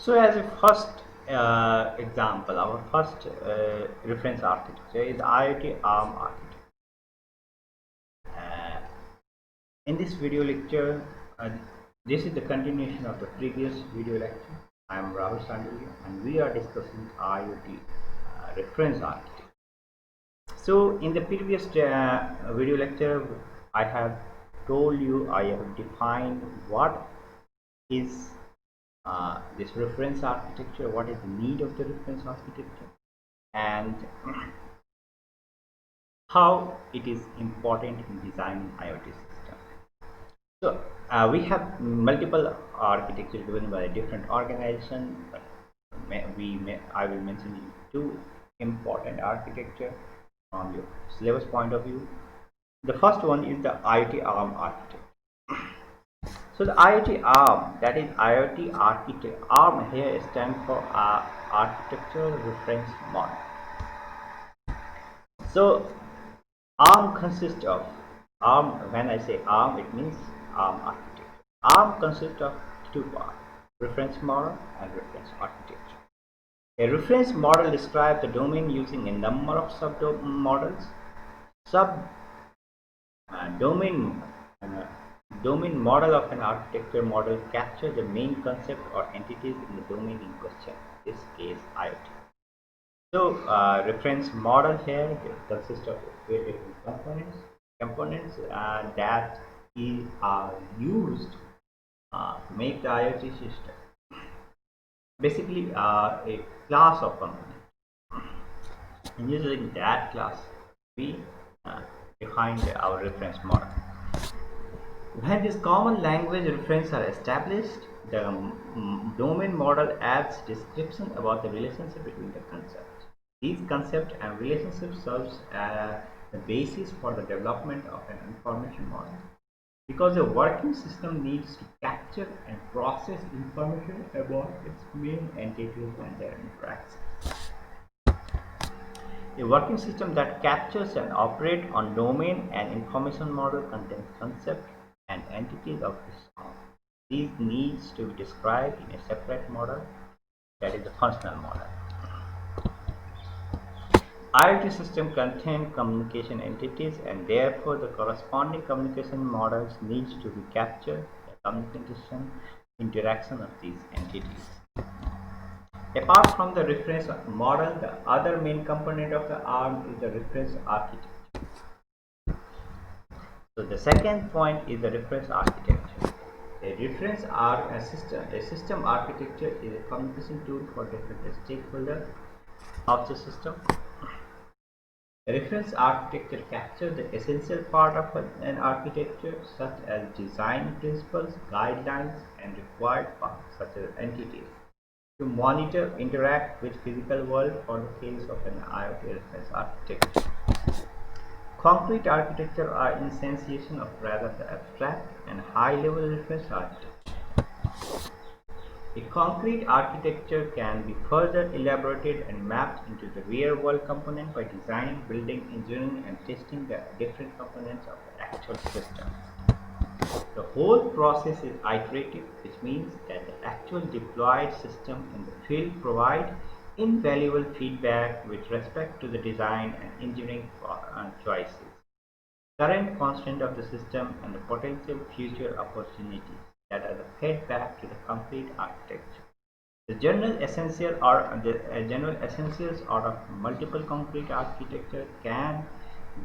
So as a first example, our first reference architecture is IoT ARM architecture. Uh, in this video lecture, this is the continuation of the previous video lecture. I am Rahul Sandalia and we are discussing IoT reference architecture. So in the previous video lecture, I have told you, I have defined what is this reference architecture, what is the need of the reference architecture, and how it is important in designing IoT system. So we have multiple architecture given by different organizations, but I will mention you two important architecture from your syllabus point of view. The first one is the IoT ARM architecture. So the IoT ARM, that is IoT architecture. ARM here stands for Architecture Reference Model. So ARM consists of when I say ARM, it means ARM architecture. ARM consists of two parts: reference model and reference architecture. A reference model describes the domain using a number of sub-models. Domain domain model of an architecture model captures the main concept or entities in the domain in question. In this case, IoT. So reference model here consists of different components that are used to make the IoT system. Basically, a class of components. And using that class, we define our reference model. When these common language references are established, the domain model adds description about the relationship between the concepts. These concepts and relationships serves as the basis for the development of an information model, because a working system needs to capture and process information about its main entities and their interactions. A working system that captures and operates on domain and information model contains concepts and entities of its own. These needs to be described in a separate model, that is the functional model. IoT system contain communication entities, and therefore the corresponding communication models needs to be captured the communication interaction of these entities. Apart from the reference model, the other main component of the ARM is the reference architecture. So the second point is the reference architecture. A system architecture is a communication tool for different stakeholders of the system. The reference architecture captures the essential part of an architecture, such as design principles, guidelines, and required parts, such as entities, to monitor, interact with physical world for the case of an IoT reference architecture. Concrete architecture are instantiation of rather the abstract and high-level reference architecture. A concrete architecture can be further elaborated and mapped into the real-world component by designing, building, engineering, and testing the different components of the actual system. The whole process is iterative, which means that the actual deployed system in the field provide invaluable feedback with respect to the design and engineering choices, current constraint of the system, and the potential future opportunities that are fed back to the complete architecture. The general essentials out of multiple concrete architecture can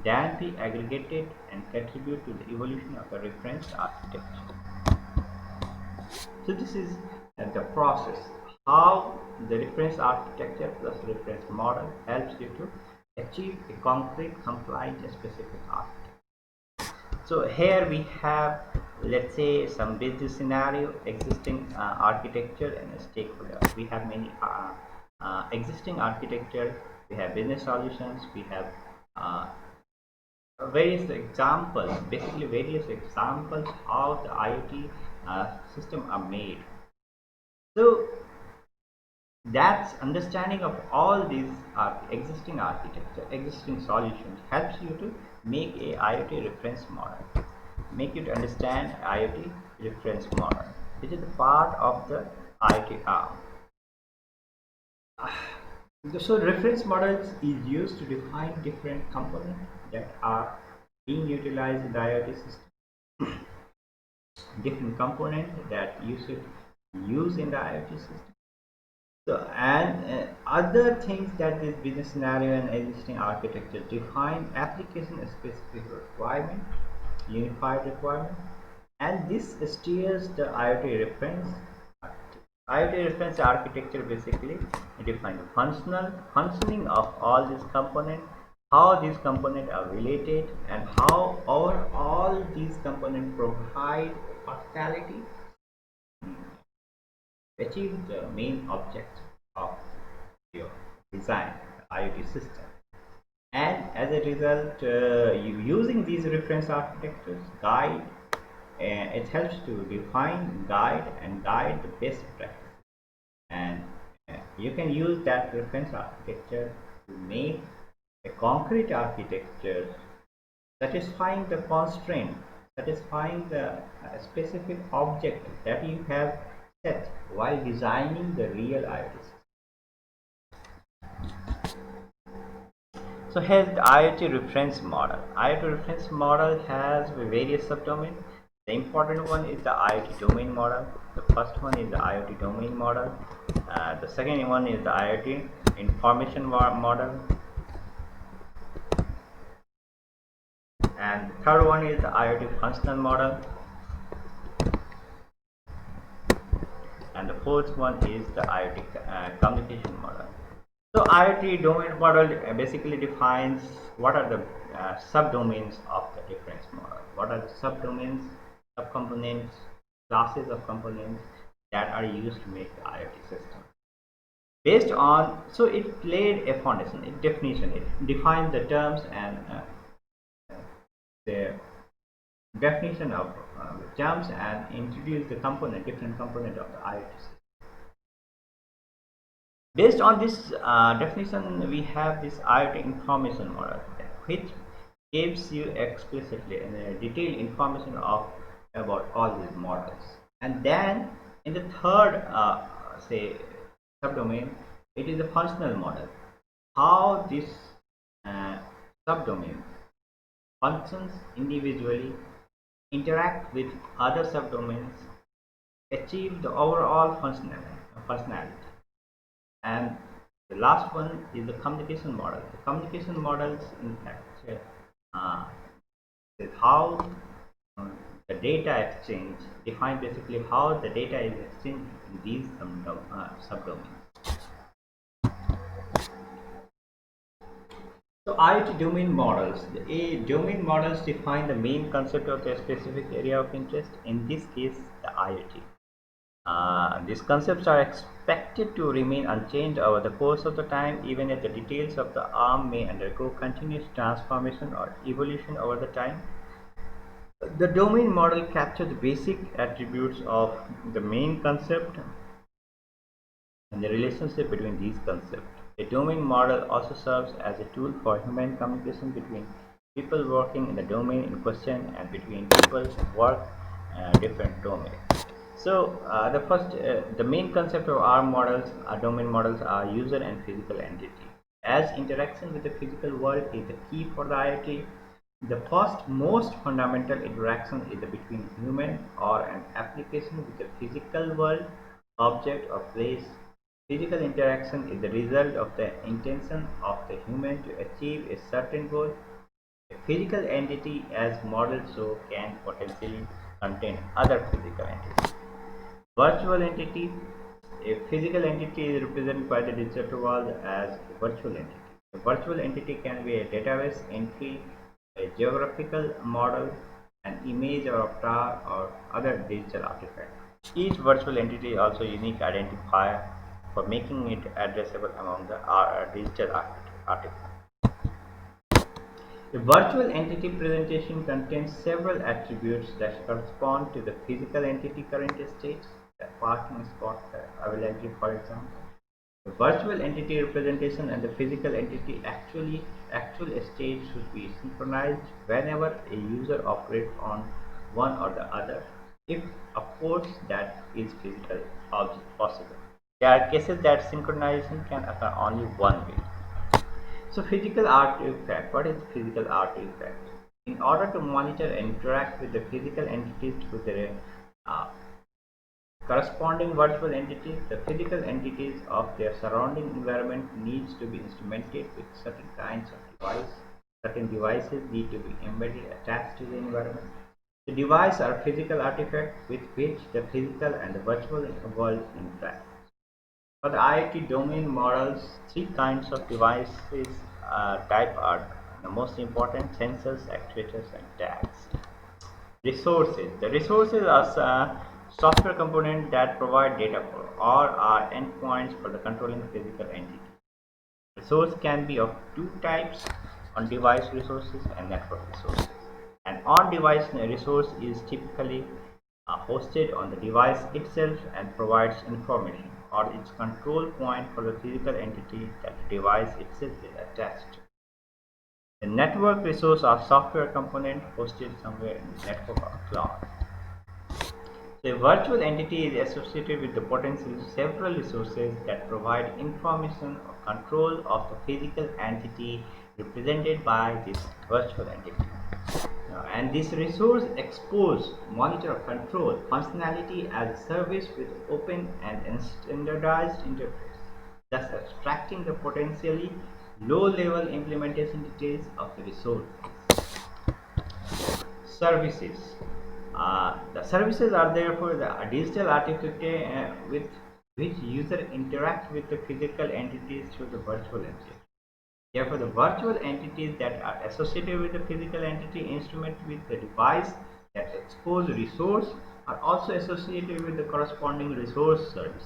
then be aggregated and contribute to the evolution of the reference architecture. So this is the process, how the reference architecture plus reference model helps you to achieve a concrete compliant specific architecture. So here we have, let's say, some business scenario, existing architecture and a stakeholder. We have many existing architecture, we have business solutions, we have various examples, basically various examples how the IoT system are made. So that's understanding of all these existing architecture, existing solutions helps you to make a IoT reference model, make you to understand IoT reference model, which is the part of the IoT ARM. So reference models is used to define different components that are being utilized in the IoT system. Different components that you should use in the IoT system. So, and other things that this business scenario and existing architecture define application specific requirement, unified requirement, and this steers the IoT reference. IoT reference architecture basically define the functioning of all these components, how these components are related, and how all these components provide functionality achieve the main object of your design, the IoT system. And as a result, using these reference architectures, it helps to define, guide the best practice. And you can use that reference architecture to make a concrete architecture satisfying the constraint, satisfying the specific object that you have set while designing the real IoT system. So here's the IoT reference model. IoT reference model has various subdomains. The important one is the IoT domain model. The first one is the IoT domain model. The second one is the IoT information model. And the third one is the IoT functional model. And the fourth one is the IoT communication model. So IoT domain model basically defines what are the subdomains of the reference model. What are the subdomains, subcomponents, classes of components that are used to make the IoT system. Based on, so it laid a foundation, a definition, it defined the terms and the definition of the terms and introduced the different component of the IoT system. Based on this definition, we have this IoT information model, which gives you explicitly and detailed information about all these models. And then in the third, say, subdomain, it is a functional model. How this subdomain functions individually, interact with other subdomains, achieve the overall functionality. And the last one is the communication model. The communication models, in fact, is how the data exchange, define basically how the data is exchanged in these subdomains. So IoT domain models. The domain models define the main concept of a specific area of interest, in this case the IoT. These concepts are expected to remain unchanged over the course of the time, even if the details of the ARM may undergo continuous transformation or evolution over the time. The domain model captures the basic attributes of the main concept and the relationship between these concepts. A domain model also serves as a tool for human communication between people working in the domain in question and between people who work in different domains. So the main concept of our models, our domain models, are user and physical entity. As interaction with the physical world is the key for the IoT, the first most fundamental interaction is between human or an application with the physical world, object or place. Physical interaction is the result of the intention of the human to achieve a certain goal. A physical entity, as modeled so, can potentially contain other physical entities. Virtual entity. A physical entity is represented by the digital world as a virtual entity. A virtual entity can be a database entry, a geographical model, an image or avatar, or other digital artifact. Each virtual entity is also a unique identifier for making it addressable among the digital artifacts. A virtual entity presentation contains several attributes that correspond to the physical entity current state, the parking spot availability, for example. The virtual entity representation and the physical entity actual state should be synchronized whenever a user operates on one or the other, if of course that is physical possible. There are cases that synchronization can occur only one way. So physical artifact. What is physical artifact? In order to monitor and interact with the physical entities through their uh, corresponding virtual entities, the physical entities of their surrounding environment needs to be instrumented with certain kinds of device. Certain devices need to be embedded, attached to the environment. The devices are physical artifacts with which the physical and the virtual world interact. For the IoT domain models, three kinds of devices type are the most important: sensors, actuators, and tags. Resources. The resources are software components that provide data for or are endpoints for the controlling physical entity. Resource can be of two types: on-device resources and network resources. An on-device resource is typically hosted on the device itself and provides information or its control point for the physical entity that the device itself is attached to. The network resource are software component hosted somewhere in the network or cloud. So a virtual entity is associated with the potentially several resources that provide information or control of the physical entity represented by this virtual entity. And this resource expose, monitor, control functionality as a service with open and standardized interface, thus abstracting the potentially low-level implementation details of the resource. Services. The services are therefore the digital artifact with which user interact with the physical entities through the virtual entity. Therefore, the virtual entities that are associated with the physical entity instrument with the device that expose resource are also associated with the corresponding resource service.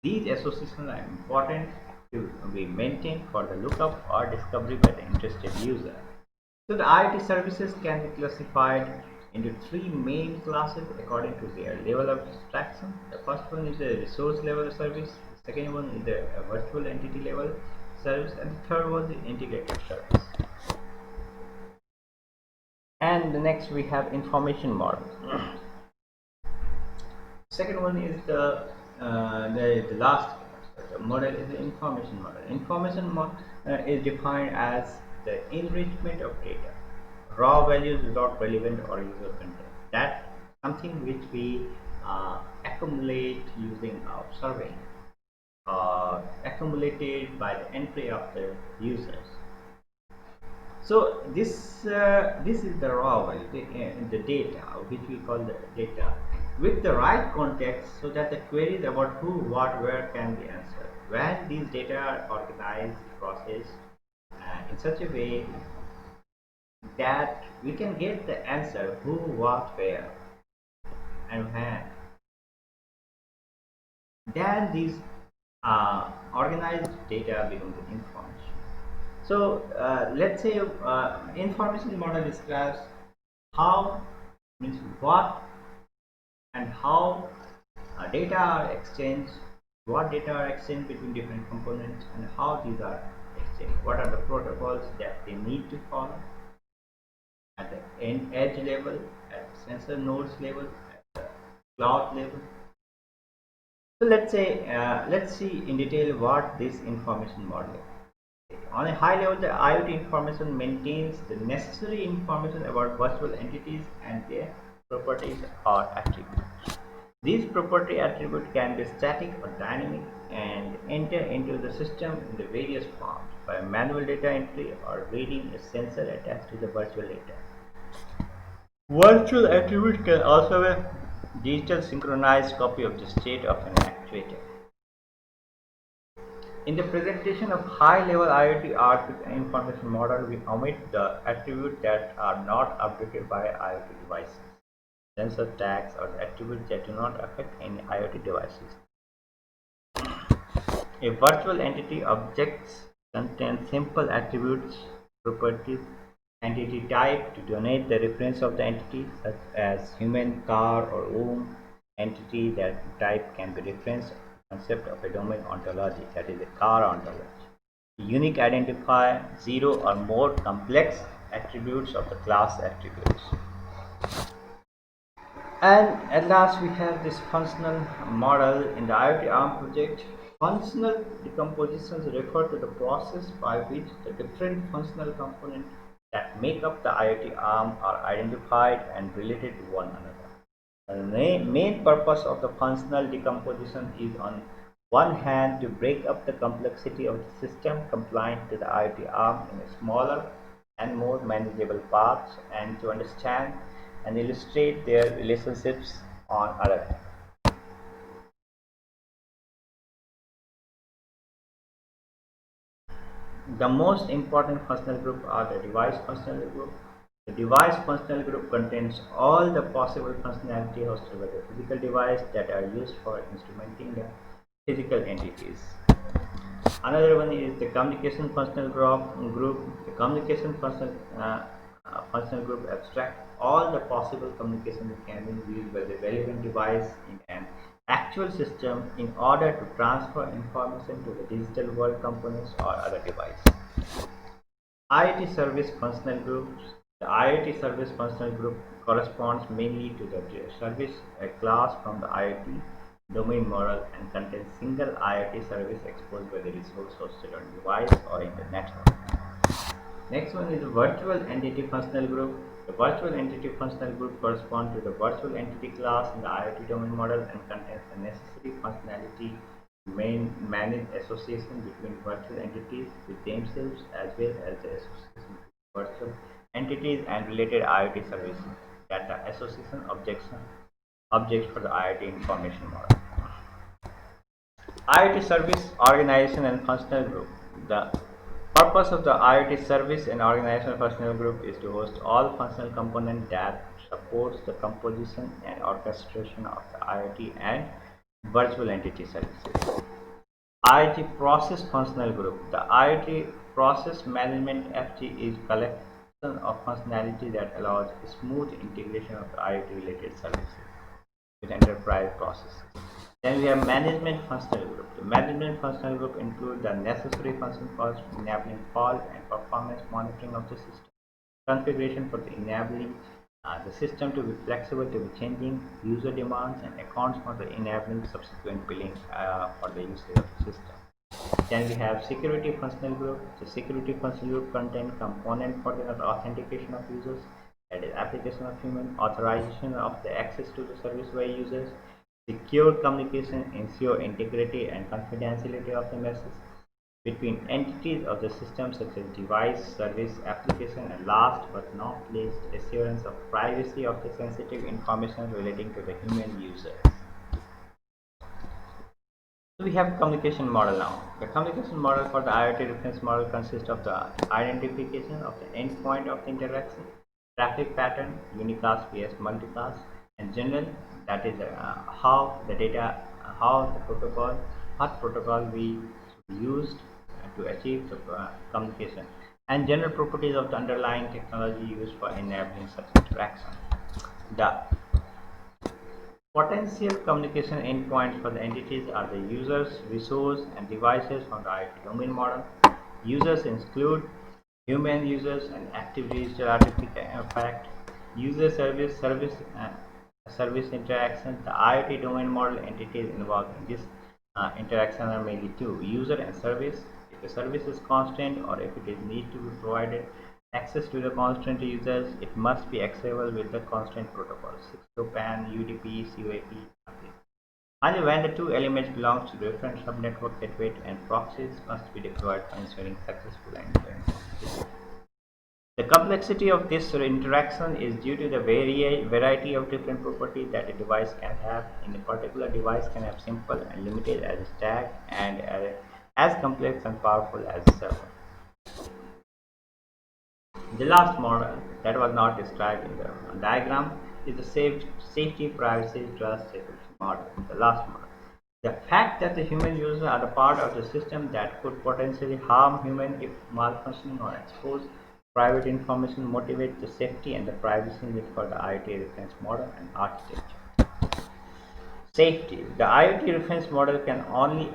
These associations are important to be maintained for the lookup or discovery by the interested user. So the IoT services can be classified into three main classes according to their level of abstraction. The first one is the resource level service, the second one is the virtual entity level service, and the third one is the integrated service. And the next we have information model. Second one is the last model is the information model. Information model is defined as the enrichment of data, raw values without relevant or user content. That something which we accumulate using our survey, accumulated by the entry of the users. So this is the raw value, the data, which we call the data, with the right context, so that the queries about who, what, where can be answered. When these data are organized, processed in such a way that we can get the answer who, what, where, and when, then these organized data become the information. So let's say information model describes how, means what and how data are exchanged, what data are exchanged between different components, and how these are exchanged. What are the protocols that they need to follow at the edge level, at sensor nodes level, at the cloud level. So let's see in detail what this information model is. On a high level, the IoT information maintains the necessary information about virtual entities and their properties or attributes. These property attributes can be static or dynamic and enter into the system in the various forms by manual data entry or reading a sensor attached to the virtual data. Virtual attribute can also be a digital synchronized copy of the state of an actuator. In the presentation of high-level IoT art with an information model, we omit the attributes that are not updated by IoT devices, sensor tags, or the attributes that do not affect any IoT devices. A virtual entity objects contain simple attributes, properties, entity type to denote the reference of the entity, such as human, car, or home. Entity that type can be referenced concept of a domain ontology, that is a car ontology. Unique identifier, zero or more complex attributes of the class attributes. And at last, we have this functional model in the IoT ARM project. Functional decompositions refer to the process by which the different functional components that make up the IoT ARM are identified and related to one another. The main purpose of the functional decomposition is, on one hand, to break up the complexity of the system compliant to the IoT ARM in smaller and more manageable parts, and to understand and illustrate their relationships on other hand. The most important functional group are the device functional group. The device functional group contains all the possible functionality hosted by the physical device that are used for instrumenting the physical entities. Another one is the communication functional group. The communication functional group abstract all the possible communication mechanisms used by the relevant device in an actual system in order to transfer information to the digital world components or other device. IoT service functional groups. The IoT service functional group corresponds mainly to the service class from the IoT domain model and contains single IoT service exposed by the resource hosted on device or in the network. Next one is the virtual entity functional group. The virtual entity functional group corresponds to the virtual entity class in the IoT domain model and contains the necessary functionality to manage association between virtual entities with themselves as well as the association between virtual entities and related IoT services. Data association objects for the IoT information model. IoT Service Organization and Functional Group. The purpose of the IoT Service and Organizational Functional Group is to host all functional components that supports the composition and orchestration of the IoT and virtual entity services. IoT Process Functional Group. The IoT Process Management FG is collection of functionality that allows smooth integration of the IoT related services with enterprise processes. Then we have management functional group. The management functional group include the necessary function for enabling fault and performance monitoring of the system, configuration for the enabling the system to be flexible to the changing user demands, and accounts for the enabling subsequent billing for the usage of the system. Then we have security functional group. The security functional group contains component for the authentication of users, that is application of human authorization of the access to the service by users, secure communication, ensure integrity and confidentiality of the message between entities of the system such as device, service, application, and last but not least, assurance of privacy of the sensitive information relating to the human users. So we have communication model now. The communication model for the IoT reference model consists of the identification of the endpoint of the interaction, traffic pattern, unicast vs multicast, and general, that is how the data, how the protocol, what protocol we used to achieve the communication, and general properties of the underlying technology used for enabling such interaction. The potential communication endpoints for the entities are the users, resource, and devices from the IoT domain model. Users include human users and active digital artifact, user service interaction. The IoT domain model entities involved in this interaction are mainly two: user and service. If the service is constant or if it is need to be provided access to the constant users, it must be accessible with the constant protocol 6LoWPAN, UDP, COAP. Only when the two elements belong to different subnetwork gateway and proxies must be deployed for ensuring successful end-to-end. The complexity of this interaction is due to the variety of different properties that a device can have. In a particular device can have simple and limited as a stack and as complex and powerful as a server. The last model that was not described in the diagram is the safety, privacy, trust, security model. The last model. The fact that the human users are the part of the system that could potentially harm human if malfunctioning or expose private information motivates the safety and the privacy need for the IoT reference model and architecture. Safety. The IoT reference model can only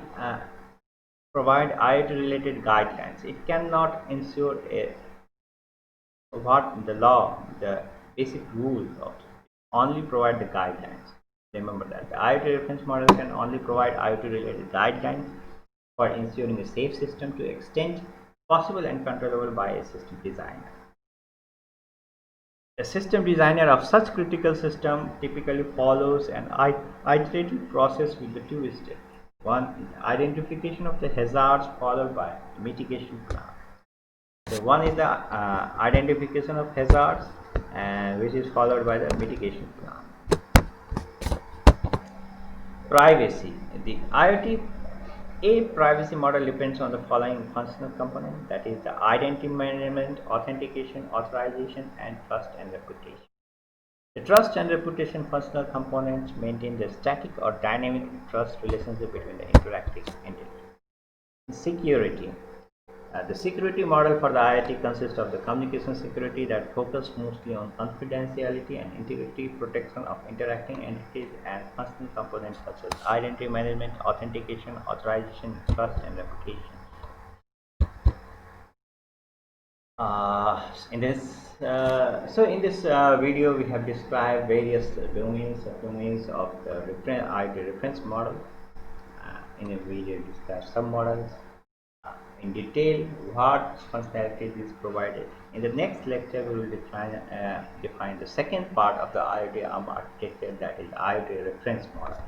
provide IoT related guidelines. It cannot ensure what the law, the basic rules of only provide the guidelines. Remember that the IoT reference model can only provide IoT related guidelines for ensuring a safe system to extent possible and controllable by a system designer. A system designer of such critical system typically follows an iterative process with the two steps. One is identification of the hazards followed by mitigation plan. So one is the identification of hazards and which is followed by the mitigation plan. Privacy. The IoT a privacy model depends on the following functional components, that is the identity management, authentication, authorization, and trust and reputation. The trust and reputation functional components maintain the static or dynamic trust relationship between the interacting entities. Security. The security model for the IoT consists of the communication security that focus mostly on confidentiality and integrity protection of interacting entities and functional components such as identity management, authentication, authorization, trust, and reputation. In this video, we have described various domains of the IoT reference model. In a video, discuss some models in detail what functionality is provided. In the next lecture, we will define the second part of the IoT architecture, that is IoT reference model.